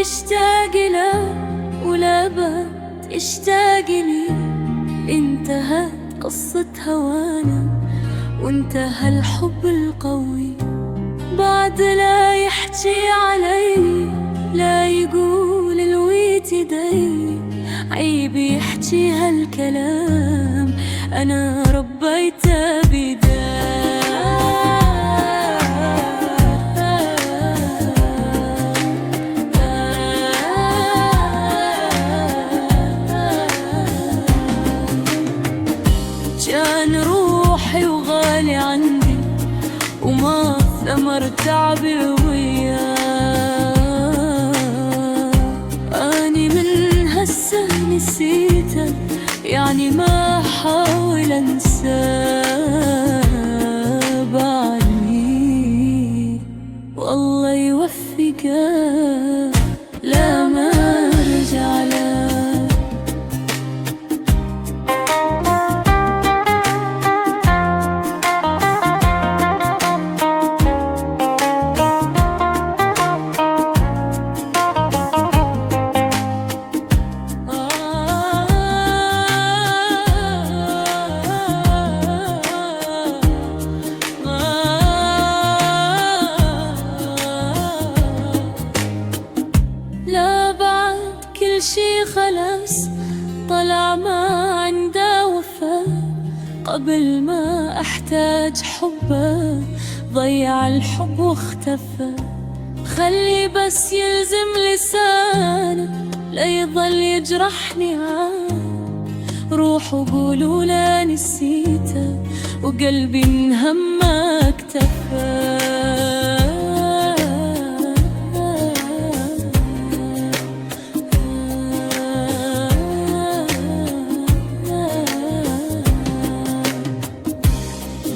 اشتاق له ولا بات اشتاق لي. انتهت قصة هوانا وانتهى الحب القوي. بعد لا يحكي علي، لا يقول الويت دي، عيب يحكي هالكلام أنا ربيته بدا. كان روحي وغالي عندي وما ثمر تعبي وياه. أني من هسه نسيته، يعني ما أحاول أنساه بعدني. والله يوفقه لا ما أرجع له. لا بعد كل شي خلص، طلع ما عنده وفا. قبل ما احتاج حبه ضيع الحب واختفى. خلي بس يلزم لسانه لا يظل يجرحني عاد. روحوا قولوا لا نسيته وقلبي من همه اكتفى.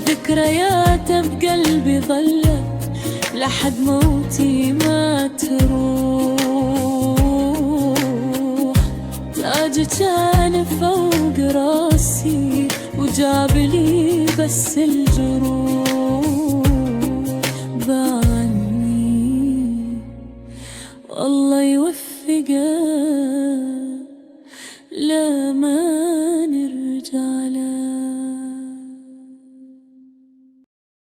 ذكرياته بقلبي ظلت لحد موتي ما تروح. تاج كان فوق راسي وجاب لي بس الجروح. بعني والله يوفقه لا ما